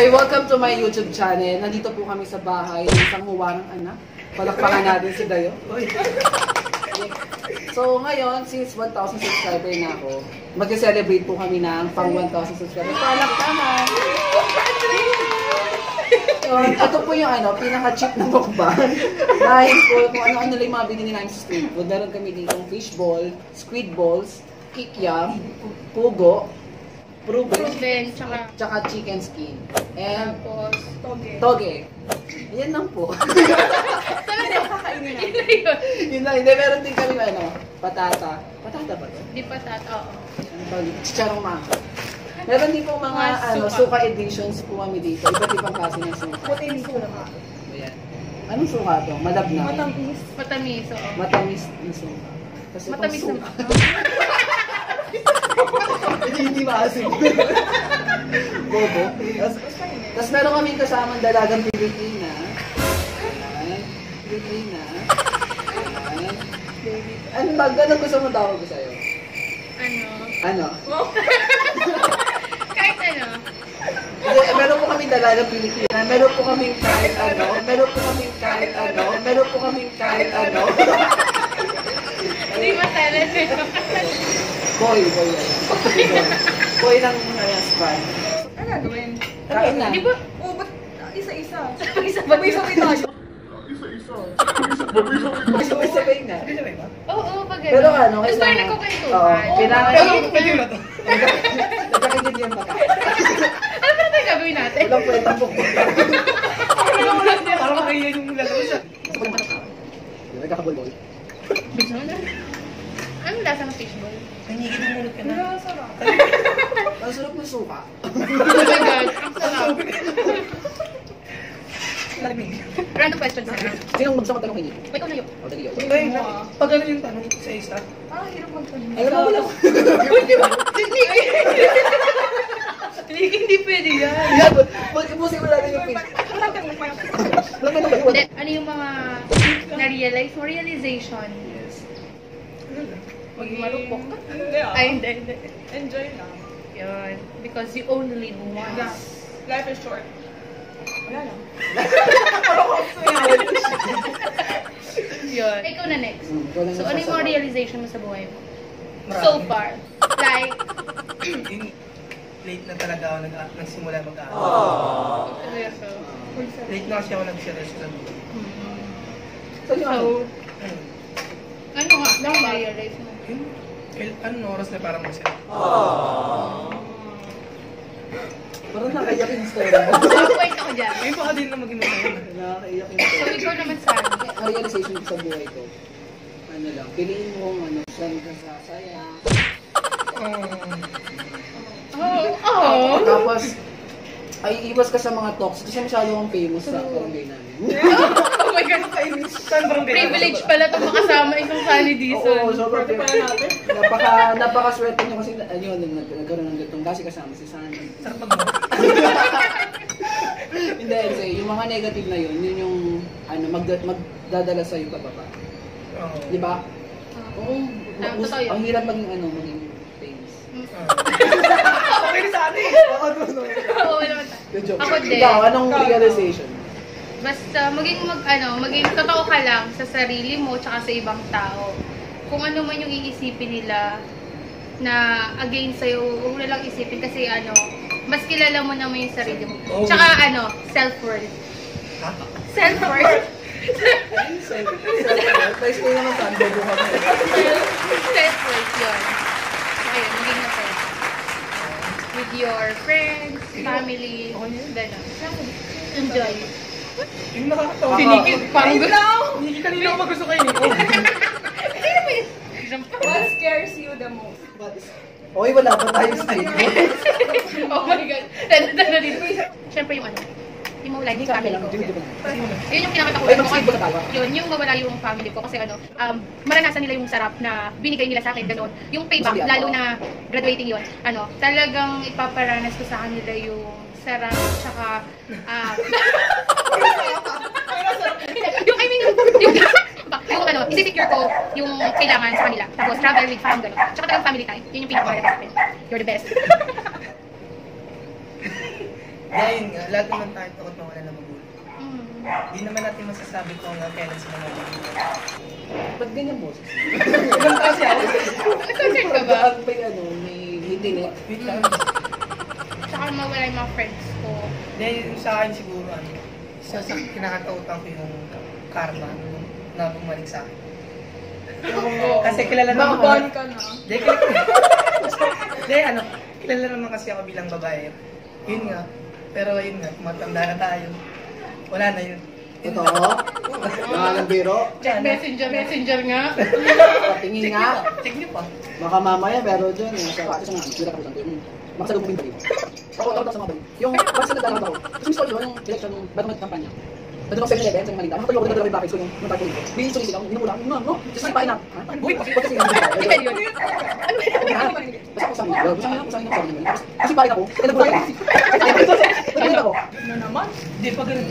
Okay, welcome to my YouTube channel. Nandito po kami sa bahay ng isang huwarang anak. Palakpakan natin si Dayo. So ngayon, since 1,000 subscriber na ako, mag-celebrate po kami ng pang 1,000 subscriber. Palakpakan! Ito po yung pinaka-cheap na mukbang. Dahil po kung ano-ano lang yung mga binili namin sa street food. Meron kami dito fishball, squid balls, kikiam, pugo, Proven, tsaka chicken skin. And tapos, toge. Yan lang po. Talaga kakainin na. Yun lang. Hindi, meron din kami patata. Patata ba ito? Di patata, oo. Chicharong maka. Meron din po mga suka editions po kami dito. Iba't ibang klase ng suka. Puti yung suka. Ayan. Anong suka ito? Malabnaw. Matamis. Matamis, oo. Matamis na suka. Kasi matamis na suka. Hindi maasim. Bobo. Tapos meron kaming kasamang dalagang Pilipina. Pilipina. Ano ba? Ganun gusto mo tawag ko sa'yo? Ano? Kahit ano. Meron po kaming dalagang Pilipina. Meron po kaming kahit ano. Meron po kaming kahit ano. Meron po kaming kahit ano. Hindi masalan. Boy ng span. Ano gagawin? Kain na. Di ba? Oo, ba't isa-isa? Sabay-sabay tayo. Sabay-sabay nga. Oo, pag Pero gano'n. kailangan... Gusto rin nagkukwentuhan. Kailangan... Pero pwede na to. Nagkakaintindihan ba ka? Ano ba tayo gagawin natin? Walang kwentang bukbok. Para makaya yung lalabas siya. Nagkakabol-bol. Anong lasa ng fishball? Nangigil ng mulot ka na. Sarap. Ang sarap ng suka. Oh my God, ang sarap. Malamig. Random question sana. Sinong gusto ko tanong hingi? Wait, ikaw na yun. O, dali yun. Ay, pag ano yung tanong sa isa? Hirap magtanong. Alam mo wala ko. Hindi pwede yan. Yan, magkipusin mo natin yung face. Alam mo na ba? Ano yung mga na-realize mo? Realization. Maging malupok ka. Ay, hindi. Enjoy lang. Yun. Because you only live once. Life is short. Wala lang. Yun. Ikaw na next. So, ano yung mga realization mo sa buhay mo? Marami. So far. Like, Late na talaga ako nagsimula mag-aaral. seryoso. Late na kasi ako nag-seryoso sa buhay. So, Ano nga? Na-realize mo? Anong oras na parang masaya? parang nakaiyak yung story mo. Point ako dyan. Ngayon pa ka din na mag-inom na yun. Nakaiyak yung So, story. ikaw naman sa akin. Ang realization ko sa buhay ko, ano lang, piliin mo saan ka sasaya. Tapos, ay iwas ka sa mga toxic kasi masyado kang famous sa barangay namin. Oh my God. Privilege pala itong makasama isang Sunny Dizon. Oo, sobrang napaka-swerte nyo kasi nagkaroon ng ganitong kasi kasama si Sunny. Sarap mag-mo. Hindi, kasi yung mga negative na yun yung magdadala sa'yo pababa. Di ba? Oo. Ang hirap maging famous. Okay sa atin! Oo, naman tayo. Ako din. Ikaw, anong realization? Basta maging totoo ka lang sa sarili mo tsaka sa ibang tao. Kung ano man yung iisipin nila na against sa'yo, huwag mo na lang isipin kasi mas kilala mo naman yung sarili mo. Tsaka self-worth. Ha? Self-worth. Price ko naman saan, bobo ka na. Self-worth yun. Ayun, maging masaya. With your friends, family, gano'n. Enjoy. Yung nakakatawa. Pinikit, parang gusto. Hindi kanina ako mag-gusto kayo. Sino ba yun? What scares you the most? Okay, wala pa tayong statement. Oh my God. Dada dito. Siyempre yung yung mawala yung family ko. Yun yung kinakatakutan ko. Yun, yung mawala yung family ko. Kasi maranasan nila yung sarap na binigay nila sa akin. Ganon. Yung payback, lalo na graduating yun. Talagang ipaparanas ko sa kanila yung sarap, tsaka, isi-secure ko yung kailangan sa kanila. Tapos, travel with fam, gano'n. Tsaka talagang family time. Yun yung pinaka-mahalaga sa akin. You're the best. Dahil nga, lahat naman tayo takot mawala ng magulang. Mm. Hindi naman natin masasabi kung hanggang kailan sila magulang. Ba't ganyan mo? Ilang kasi ako. Nag-concert ka ba? Ba't may tinik? Wait lang. Tsaka mawala yung mga friends ko. Dahil sa akin siguro, isa sa kinakatautan ko yung karma na bumalik sa akin. Kasi kilala naman ako. Bakban ka na. Kilala naman kasi ako bilang babae. Yun nga. Pero yun nga, matanda na tayo. Wala na yun. Totoo? Mga biro? Check messenger nga. Patingin nga. Check niyo pa. Baka mamaya, pero dyan, sa kaso sa nga, sila kapusan ko yung makasalubong din. Ako sa mga balik. Yung, once na naglalakad ako, kasi gusto ko yun, yung election, bago mag-kampanya. Nandun ako sa 7-Eleven, sa Manila. Nakatayo ako na yung bakit ko yung typo nito. Bihin sulit lang, ginamula ako, no, just sipain na. Uy, bakit kasi nga nila? Hindi yun. Ano yun? Basta ako sa amin, kusahin ako sabi naman. Tapos, kasi parin ako, kaya nagulat ako. Nagbulat ako. Ano naman? Hindi pa ganun.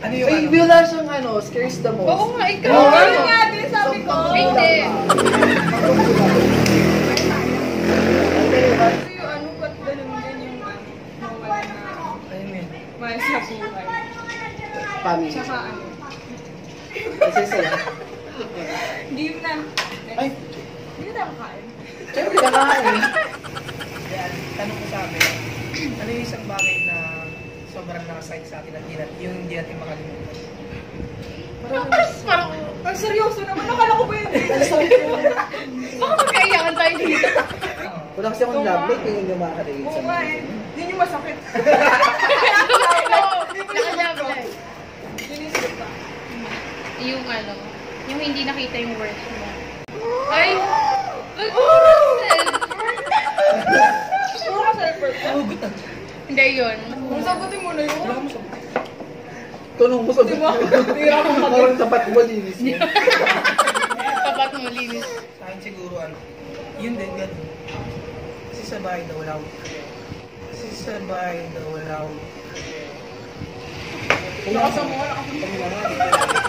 Ano yung May wala siyang scares the most. Oo nga, ikaw. Oo, Ano nga din sabi ko? Hindi. Kasi yung ano, ba't ganun din yung mawala na Ayun yun. mahal sa buhay. Family. Tsaka ano, Kasi sa'yo. give na. Ay, Hindi na tayo kain. syempre kakain. Kaya, tanong ko sa amin, ano yung isang bagay na sobrang nakasakit sa atin at yung hindi natin makalimutan? Parang, Ang seryoso naman, nakala ko ba yun? baka magkaiyakan tayo dito. Wala kasi akong love life, kaya hindi makakarinig Oo sa nga eh. Yun yung masakit. Naka-love. Sinisip ka. Yung ano, yung hindi nakita yung worth mo. Ay! Puro ka sa effort ka. Hindi yun. Kung sagutin mo na yun. Tulong mo sa Di ba? Hindi ako Parang tapat mo, linis mo. Tapat mo, linis. Sa akin siguro, yun din, ganun. Kasi sa bahay daw wala Lakas mo, lakas mo.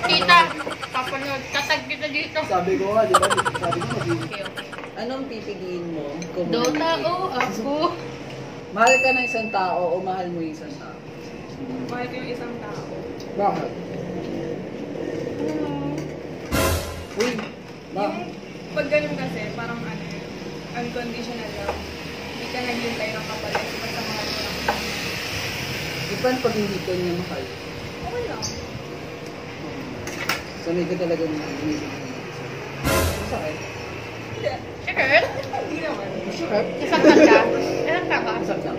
Kita! Papanood, tatag kita dito. Sabi ko nga, di ba? Sabi ko, Okay, okay. anong pipiliin mo? Kung Dota o ako? mahal ka ng isang tao o mahal mo yung isang tao? Mahal ko yung isang tao. Bakit? Uy, Yung bakit? pag ganun kasi, parang ano, unconditional love. Hindi ka naghihintay ng kapalit. Basta mahal mo lang. Ipan pag hindi ka niya mahal. Okay lang. Sanay ka talaga ng hindi mo. Masakit. Hindi. Sure? Hindi naman. Masakit. Nasaktan ka? Nasaktan ka? Masakit ka.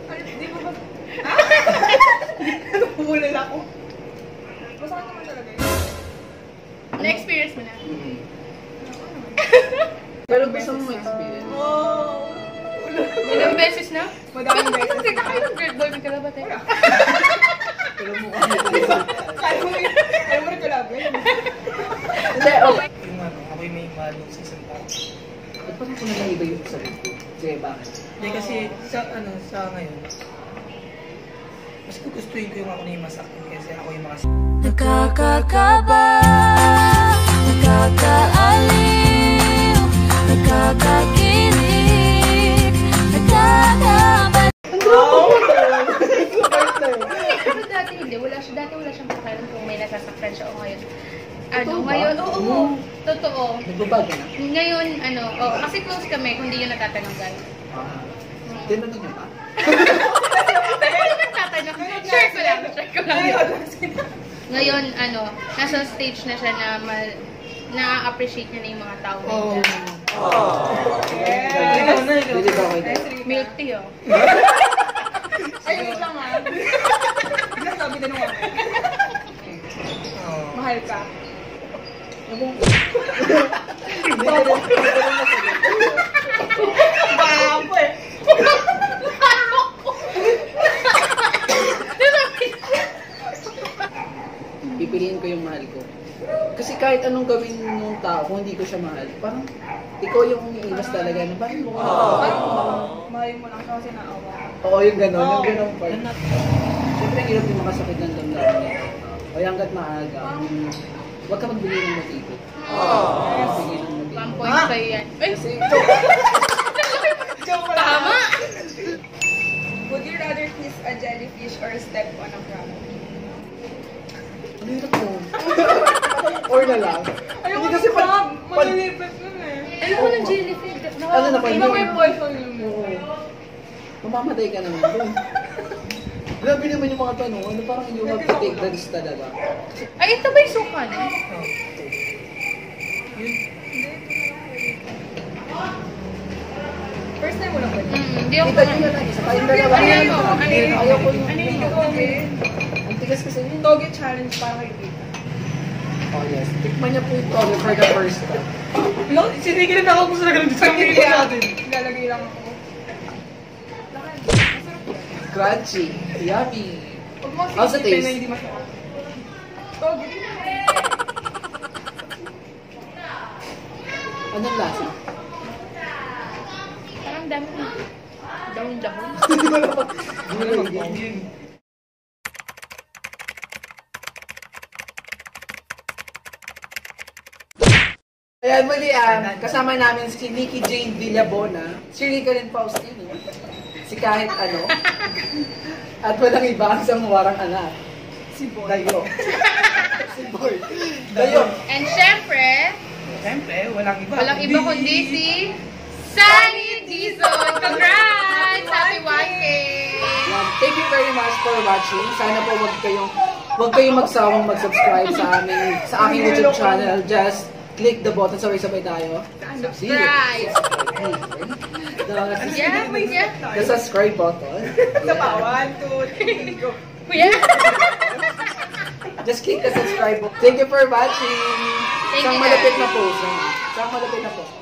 Ano, di ba ba? Pumulal ako. Masakit naman talaga yun. Na-experience mo na? Ako naman. Pero gusto mo ma-experience. Oh! Ilang beses na? Madaming beses. Kasi kayo ng great boy, may kalabat eh. Pero mo kami Kaya mo rin kalabi. Hindi, okay. yung ako yung may mahal sa isang tao. Ba't parang ko nalang iba yung sagot ko? Sige, bakit? Hindi kasi sa ngayon, mas gugustuhin ko yung ako na yung masakit kasi ako yung makasakit. Nakakakaba, nakakaaliw, nakakakilig, nakakabal. Pero dati hindi, wala siyang pakialam kung may nasasaktan siya o ngayon. Ano, Totoo ba? ngayon, oo, totoo. Nagbabago na? Ngayon, kasi close kami, kung hindi yun natatanonggan. Tinanong niya pa? Ano ba tatanong? Share ko lang. Ngayon, nasa stage na siya na na-appreciate niya na yung mga tao na yun. Ikaw na, ikaw. Hindi ba okay? Milk tea, oh. Ay, wait lang ah. Bigla sabi din ako. Oo. Mahal ka. Bago eh. Pipiliin ko yung mahal ko. Kasi kahit anong gawin ng tao, kung hindi ko siya mahal, parang ikaw yung umiiwas talaga na bakit mo ko Mahal mo lang siya kasi naawa. Oo, yung gano'n, yung gano'n part. Siyempre, hirap yung makasakit ng damdamin niya. O hanggat maaga, huwag ka magbigay ng motibo. Magbigay ng motibo. 1 point sa'yo yan. Ay, Kasi, tama! Would you rather kiss a jellyfish or step on a crab? Ano yun ako? Or na lang. Ayoko Hindi ng kasi crab. Malilipit nun eh. Ayoko ng jellyfish. Ano naman Iba yun? may poison yun. Oo. Mamamatay ka naman doon. Grabe naman yung mga tanong. Ano parang you have to take the risk talaga. Ay, ito ba yung suka na? First time mo lang ba? Hindi ako. Kita nyo na lang. Isa kayong dalawa. Ano yun? Ano yun? Ayaw ko yung... Ano yun? Toge. Ang tigas kasi yun. Toge challenge para kay Tita. Oh yes. Tikman niya po yung toge for the first time. Sinigil na ako kung saan ganun sa video natin. Lalagay lang ako. Crunchy. Yummy. Huwag mo How's the sisipin taste? na hindi masarap. Toge. Anong lasa? Parang dami ko. Dahon-dahon. Hindi mo na pa. Ayan, muli kasama namin si Nikki Jane Villabona, si Rica Rin Faustino, si kahit ano, at walang iba ang isang warang anak. Si Boy. Dayo. Si Boy. Dayo. And syempre, Siyempre, walang iba. walang iba kundi si Sunny Dizon. Congrats! Happy 1K! Yan. Thank you very much for watching. Sana po wag kayong magsawang mag-subscribe sa aking YouTube channel. Just click the button. Sabay-sabay tayo. Subscribe! The subscribe button. Isa pa. 1, 2, 3, go. Kuya! Just click the subscribe button. Thank you for watching. Thank Isang you, malapit guys. na post. Isang malapit na post.